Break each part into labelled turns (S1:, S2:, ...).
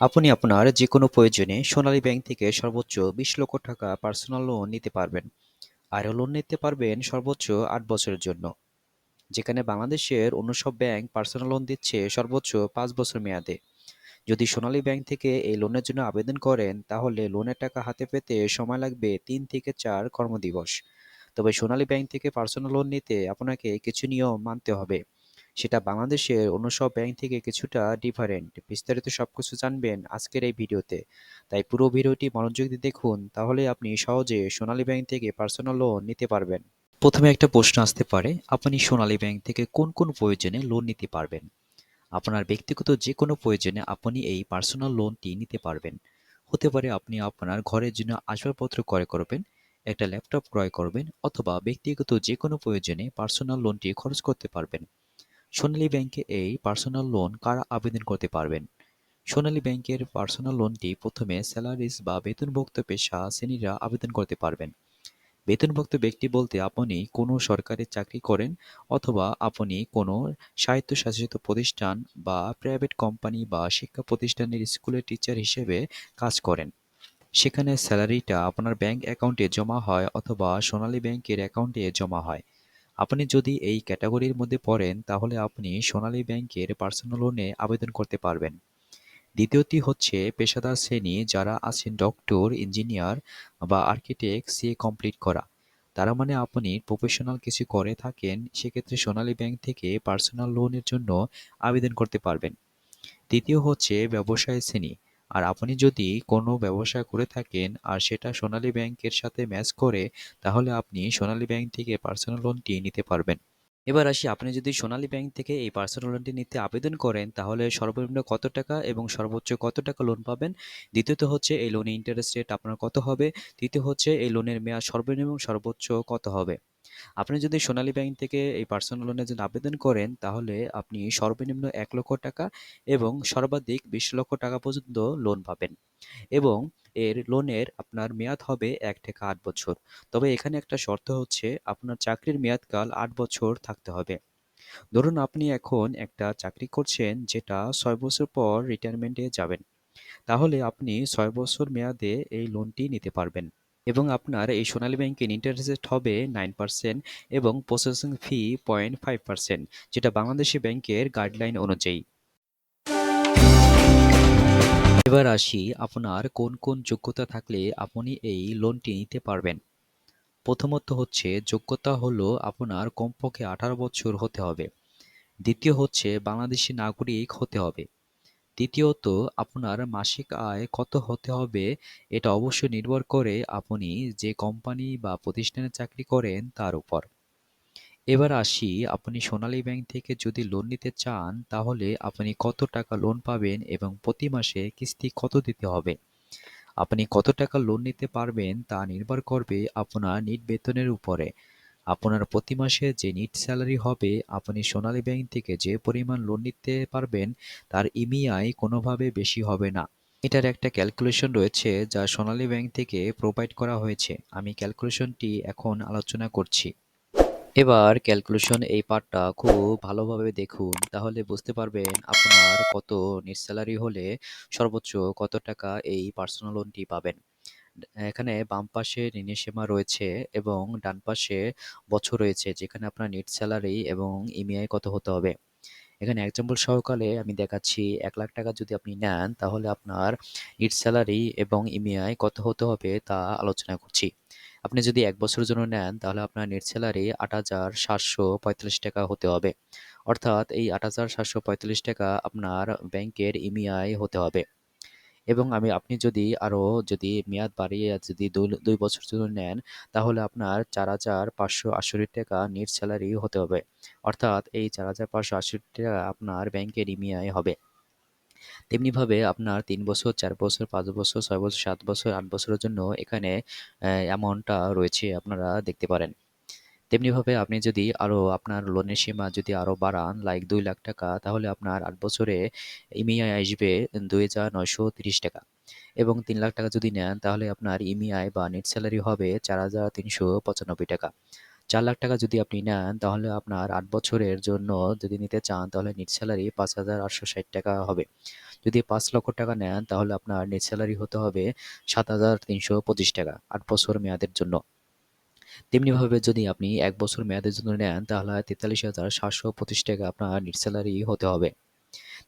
S1: আপনি আপনার যেকোনো প্রয়োজনে সোনালী ব্যাংক থেকে সর্বোচ্চ ২০ লক্ষ টাকা পার্সোনাল লোন নিতে পারবেন। আর লোন নিতে পারবেন সর্বোচ্চ ৮ বছরের জন্য। যেখানে বাংলাদেশের অন্য সব ব্যাংক পার্সোনাল লোন দিচ্ছে সর্বোচ্চ ৫ বছর মেয়াদে। যদি সোনালী ব্যাংক থেকে এই লোনের জন্য আবেদন করেন, তাহলে লোনের টাকা হাতে পেতে সময় লাগবে ৩ থেকে ৪ কর্মদিবস। তবে সোনালী ব্যাংক থেকে পার্সোনাল লোন নিতে আপনাকে কিছু নিয়ম মানতে হবে। সেটা বাংলাদেশের অন্য সব ব্যাংক থেকে কিছুটা ডিফারেন্ট। বিস্তারিত সবকিছু জানবেন আজকের এই ভিডিওতে। তাই পুরো ভিডিওটি মনোযোগ দিয়ে দেখুন, তাহলে আপনি সহজে সোনালী ব্যাংক থেকে পার্সোনাল লোন নিতে পারবেন। প্রথমে একটা প্রশ্ন আসতে পারে, আপনি সোনালী ব্যাংক থেকে কোন কোন প্রয়োজনে লোন নিতে পারবেন? আপনার ব্যক্তিগত যে কোনো প্রয়োজনে আপনি এই পার্সোনাল লোনটি নিতে পারবেন। হতে পারে আপনি আপনার ঘরের জন্য আসবাবপত্র ক্রয় করবেন, একটা ল্যাপটপ ক্রয় করবেন, অথবা ব্যক্তিগত যে কোনো প্রয়োজনে পার্সোনাল লোনটি খরচ করতে পারবেন। সোনালী ব্যাংকে এই পার্সোনাল লোন কারা আবেদন করতে পারবেন? সোনালী ব্যাংকের পার্সোনাল লোনটি প্রথমে স্যালারিজ বা বেতনভুক্ত পেশা শ্রেণীরা আবেদন করতে পারবেন। বেতনভুক্ত ব্যক্তি বলতে আপনি কোনো সরকারি চাকরি করেন, অথবা আপনি কোনো স্বায়ত্তশাসিত প্রতিষ্ঠান বা প্রাইভেট কোম্পানি বা শিক্ষা প্রতিষ্ঠানের স্কুলের টিচার হিসেবে কাজ করেন। সেখানে স্যালারিটা আপনার ব্যাংক অ্যাকাউন্টে জমা হয় অথবা সোনালী ব্যাংকের অ্যাকাউন্টে জমা হয়। আপনি যদি এই ক্যাটাগরির মধ্যে পড়েন, তাহলে আপনি সোনালী ব্যাংকের পার্সোনাল লোনে আবেদন করতে পারবেন। দ্বিতীয়টি হচ্ছে পেশাদার শ্রেণী, যারা আছেন ডক্টর, ইঞ্জিনিয়ার বা আর্কিটেক্ট সিএ কমপ্লিট করা। তারা মানে আপনি প্রফেশনাল কিছু করে থাকেন, সেক্ষেত্রে সোনালী ব্যাংক থেকে পার্সোনাল লোনের জন্য আবেদন করতে পারবেন। তৃতীয় হচ্ছে ব্যবসায় শ্রেণী। আর আপনি যদি কোনো ব্যবসা করে থাকেন আর সেটা সোনালী ব্যাংকের সাথে ম্যাচ করে, তাহলে আপনি সোনালী ব্যাংক থেকে পার্সোনাল লোনটি নিতে পারবেন। এবার আসি, আপনি যদি সোনালী ব্যাংক থেকে এই পার্সোনাল লোনটি নিতে আবেদন করেন, তাহলে সর্বনিম্ন কত টাকা এবং সর্বোচ্চ কত টাকা লোন পাবেন? দ্বিতীয়ত হচ্ছে এই লোনে ইন্টারেস্ট রেট আপনার কত হবে? তৃতীয় হচ্ছে এই লোনের মেয়াদ সর্বনিম্ন এবং সর্বোচ্চ কত হবে? আপনি যদি সোনালী ব্যাংক থেকে এই পার্সোনাল লোনের জন্য আবেদন করেন, তাহলে আপনি সর্বনিম্ন ১ লক্ষ টাকা এবং সর্বাধিক ২০ লক্ষ টাকা পর্যন্ত লোন পাবেন। এবং এর লোনের আপনার মেয়াদ হবে ১ থেকে ৮ বছর। তবে এখানে একটা শর্ত হচ্ছে, আপনার চাকরির মেয়াদকাল ৮ বছর থাকতে হবে। ধরুন আপনি এখন একটা চাকরি করছেন, যেটা ৬ বছর পর রিটায়ারমেন্টে যাবেন। তাহলে আপনি ৬ বছর মেয়াদে এই লোনটি নিতে পারবেন। এবং আপনার এই সোনালী ব্যাংকের ইন্টারেস্ট রেট হবে 9% এবং প্রসেসিং ফি 0.5%, যেটা বাংলাদেশী ব্যাংকের গাইডলাইন অনুযায়ী। এবার আসি, আপনার কোন কোন যোগ্যতা থাকলে আপনি এই লোনটি নিতে পারবেন। প্রথমত হচ্ছে, যোগ্যতা হলো আপনার কমপক্ষে ১৮ বছর হতে হবে। দ্বিতীয় হচ্ছে, বাংলাদেশী নাগরিক হতে হবে। তৃতীয়ত, আপনার মাসিক আয় কত হতে হবে, এটা অবশ্যই নির্ভর করে আপনি যে কোম্পানি বা প্রতিষ্ঠানে চাকরি করেন তার উপর। এবার আসি, আপনি সোনালী ব্যাংক থেকে যদি লোন নিতে চান, তাহলে আপনি কত টাকা লোন পাবেন এবং প্রতি মাসে কিস্তি কত দিতে হবে। আপনি কত টাকা লোন নিতে পারবেন তা নির্ভর করবে আপনার নিট বেতনের উপরে। আপনার প্রতি মাসে যে নিট স্যালারি হবে, আপনি সোনালী ব্যাংক থেকে যে পরিমাণ লোন নিতে পারবেন তার ইমিআই কোনোভাবে বেশি হবে না। এটার একটা ক্যালকুলেশন রয়েছে যা সোনালী ব্যাংক থেকে প্রোভাইড করা হয়েছে। আমি ক্যালকুলেশনটি এখন আলোচনা করছি। এবার ক্যালকুলেশন এই পার্টটা খুব ভালোভাবে দেখুন, তাহলে বুঝতে পারবেন আপনার কত নেট স্যালারি হলে সর্বোচ্চ কত টাকা এই পার্সোনাল লোনটি পাবেন। এখানে বাম পাশে ঋণের সীমা রয়েছে এবং ডান পাশে বছর রয়েছে, যেখানে আপনার নেট স্যালারি এবং ইমিআই কত হতে হবে। এখানে এক্সাম্পল সহকারে আমি দেখাচ্ছি, ১ লাখ টাকা যদি আপনি নেন, তাহলে আপনার নেট স্যালারি এবং ইমিআই কত হতে হবে তা আলোচনা করছি। আপনি যদি ১ বছরের জন্য নেন, তাহলে আপনার নেট স্যালারি ৮,৭৪৫ টাকা হতে হবে। অর্থাৎ এই ৮,৭৪৫ টাকা আপনার ব্যাংকের ইমিআই হতে হবে। এবং আপনি যদি মেয়াদ বাড়িয়ে যদি ২ বছর জন্য নেন, তাহলে আপনার ৪,৫৬৮ টাকা নেট স্যালারি হতে হবে। অর্থাৎ এই ৪,৫৬৮ টাকা আপনার ব্যাংকের ইমিআই হবে। তেমনিভাবে আপনার ৩ বছর, ৪ বছর, ৫ বছর, ৬ বছর, ৭ বছর, ৮ বছরের জন্য এখানে অ্যামাউন্টটা রয়েছে, আপনারা দেখতে পারেন। তেমনিভাবে আপনি যদি আপনার লোনের সীমা যদি আরও বাড়ান, লাইক ২ লাখ টাকা, তাহলে আপনার ৮ বছরে ইমিআই আসবে ২,৯৩০ টাকা। এবং ৩ লাখ টাকা যদি নেন, তাহলে আপনার ইমিআই বা নেট স্যালারি হবে ৪,৩৯৫ টাকা। ৪ লাখ টাকা যদি আপনি নেন, তাহলে আপনার ৮ বছরের জন্য যদি নিতে চান, তাহলে নেট স্যালারি ৫,৮৬০ টাকা হবে। যদি ৫ লক্ষ টাকা নেন তাহলে আপনার নেট স্যালারি হতে হবে ৭,৩২৫ টাকা ৮ বছর মেয়াদের জন্য। তেমনিভাবে যদি আপনি ১ বছর মেয়াদের জন্য নেন তাহলে ৪৩,৭২৫ টাকা আপনার নেট স্যালারি হতে হবে।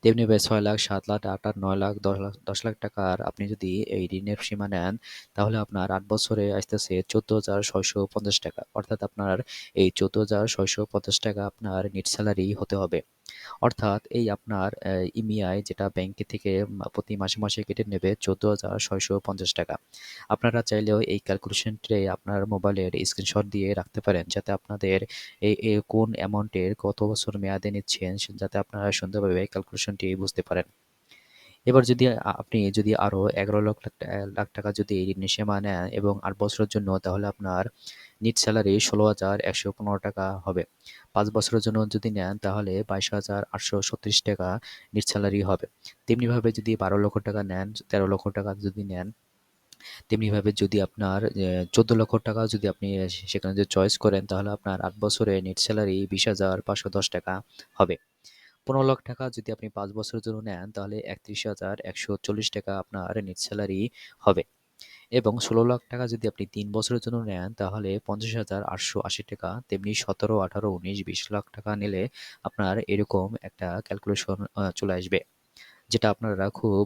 S1: তেমনিভাবে ৬ লাখ, ৭ লাখ, ৮ লাখ, ৯ লাখ, ১০ লাখ, ১০ লাখ টাকার আপনি যদি এই ঋণের সীমা নেন তাহলে আপনার ৮ বছরে আসতেছে ১৪,৬৫০ টাকা। অর্থাৎ আপনার এই ১৪,৬৫০ টাকা আপনার নেট স্যালারি হতে হবে। অর্থাৎ এই আপনার ইএমআই যেটা ব্যাংকে থেকে প্রতি মাসে মাসে কেটে নেবে ১৪,৬৫০ টাকা। আপনারা চাইলেও এই ক্যালকুলেশনটি আপনার মোবাইলের স্ক্রিনশট দিয়ে রাখতে পারেন যাতে আপনাদের কোন অ্যামাউন্টের কত বছর মেয়াদে নিচ্ছেন যাতে আপনারা সুন্দরভাবে ক্যালকুলেশনটি বুঝতে পারেন। এবার যদি আপনি যদি আরও ১১ লাখ টাকা যদি ঋণের সীমা নেন এবং ৮ বছরের জন্য তাহলে আপনার নেট স্যালারি ১৬,১১৫ টাকা হবে। ৫ বছরের জন্য যদি নেন তাহলে ২২,৮৩৬ টাকা নেট স্যালারি হবে। তেমনিভাবে যদি ১২ লক্ষ টাকা নেন, ১৩ লক্ষ টাকা যদি নেন, তেমনিভাবে যদি আপনার ১৪ লক্ষ টাকা যদি আপনি সেখানে যদি চয়েস করেন তাহলে আপনার ৮ বছরে নেট স্যালারি ২০,৫১০ টাকা হবে। ১৫ লাখ টাকা যদি আপনি ৫ বছরের জন্য নেন তাহলে ৩১,১৪০ টাকা আপনার নেট স্যালারি হবে। এবং ১৬ লাখ টাকা যদি আপনি ৩ বছরের জন্য নেন তাহলে ৫০,৮৮০ টাকা। তেমনি ১৭, ১৮, ১৯, ২০ লাখ টাকা নিলে আপনার এরকম একটা ক্যালকুলেশন চলে আসবে, যেটা আপনারা খুব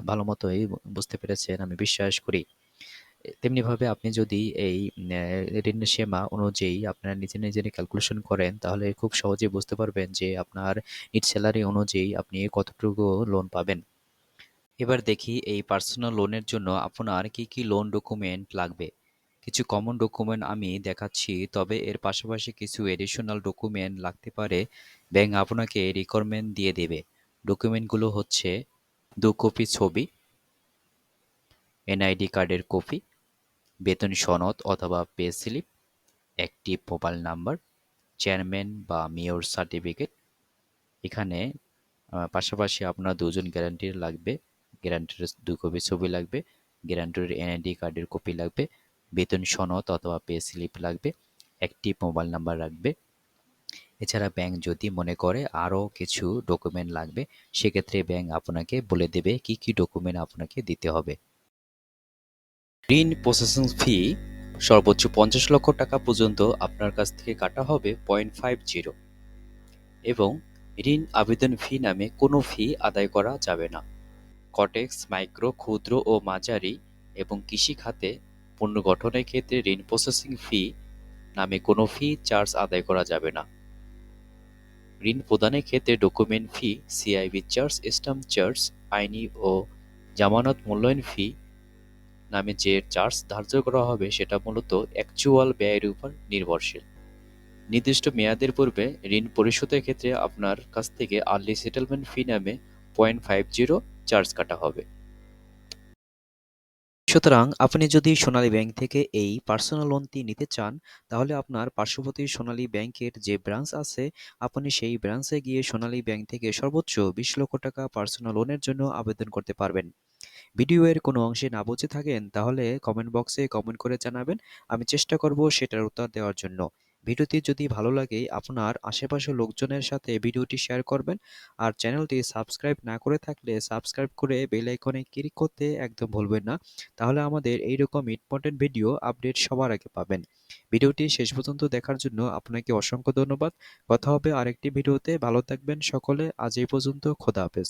S1: ভালো মতোই বুঝতে পেরেছেন আমি বিশ্বাস করি। তেমনিভাবে আপনি যদি এই ঋণের সীমা অনুযায়ী আপনারা নিজে নিজের ক্যালকুলেশন করেন তাহলে খুব সহজেই বুঝতে পারবেন যে আপনার নেট স্যালারি অনুযায়ী আপনি কতটুকু লোন পাবেন। এবার দেখি এই পার্সোনাল লোনের জন্য আপনার কি কি লোন ডকুমেন্ট লাগবে। কিছু কমন ডকুমেন্ট আমি দেখাচ্ছি, তবে এর পাশাপাশি কিছু এডিশনাল ডকুমেন্ট লাগতে পারে। ব্যাংক আপনাকে রিকোয়ারমেন্ট দিয়ে দেবে। ডকুমেন্টগুলো হচ্ছে ২ কপি ছবি, এনআইডি কার্ডের কপি, বেতন সনদ অথবা পে স্লিপ, একটি মোবাইল নাম্বার, চেয়ারম্যান বা মেয়র সার্টিফিকেট। এখানে পাশাপাশি আপনার ২ জন গ্যারান্টির লাগবে। গ্যারান্টির ২ কপি ছবি লাগবে, গ্যারান্টির এনআইডি কার্ডের কপি লাগবে, বেতন সনদ অথবা পে স্লিপ লাগবে, একটি মোবাইল নাম্বার লাগবে। এছাড়া ব্যাংক যদি মনে করে আরও কিছু ডকুমেন্ট লাগবে সেক্ষেত্রে ব্যাংক আপনাকে বলে দেবে কি কি ডকুমেন্ট আপনাকে দিতে হবে। ঋণ প্রসেসিং ফি সর্বোচ্চ ৫০ লক্ষ টাকা পর্যন্ত আপনার কাছ থেকে কাটা হবে 0.50 এবং ঋণ আবেদন ফি নামে কোনো ফি আদায় করা যাবে না। কটেক্স, মাইক্রো, ক্ষুদ্র ও মাঝারি এবং কৃষি খাতে পণ্য গঠনের ক্ষেত্রে ঋণ প্রসেসিং ফি নামে কোনো ফি চার্জ আদায় করা যাবে না। ঋণ প্রদানের ক্ষেত্রে ডকুমেন্ট ফি, সিআইবি চার্জ, স্ট্যাম্প চার্জ, আইনি ও জামানত মূল্যায়ন ফি নামে যে চার্জ ধার্য করা হবে সেটা মূলত অ্যাকচুয়াল ব্যয়ের উপর নির্ভরশীল। নির্দিষ্ট মেয়াদের পূর্বে ঋণ পরিশোধের ক্ষেত্রে আপনার কাছ থেকে আর্লি সেটেলমেন্ট ফি নামে 0.50 চার্জ কাটা হবে। সুতরাং আপনি যদি সোনালী ব্যাংক থেকে এই পার্সোনাল লোনটি নিতে চান তাহলে আপনার পার্শ্ববর্তী সোনালী ব্যাংকের যে ব্রাঞ্চ আছে আপনি সেই ব্রাঞ্চে গিয়ে সোনালী ব্যাংক থেকে সর্বোচ্চ ২০ লক্ষ টাকা পার্সোনাল লোনের জন্য আবেদন করতে পারবেন। ভিডিওর কোনো অংশে না বুঝে থাকেন তাহলে কমেন্ট বক্সে কমেন্ট করে জানাবেন, আমি চেষ্টা করব সেটার উত্তর দেওয়ার জন্য। ভিডিওটি যদি ভালো লাগে আপনার আশেপাশের লোকজনের সাথে ভিডিওটি শেয়ার করবেন আর চ্যানেলটি সাবস্ক্রাইব না করে থাকলে সাবস্ক্রাইব করে বেল আইকনে ক্লিক করতে একদম ভুলবেন না, তাহলে আমাদের এইরকম ইম্পর্টেন্ট ভিডিও আপডেট সবার আগে পাবেন। ভিডিওটি শেষ পর্যন্ত দেখার জন্য আপনাকে অসংখ্য ধন্যবাদ। কথা হবে আরেকটি ভিডিওতে, ভালো থাকবেন সকলে। আজ এই পর্যন্ত, খোদা হাফেজ।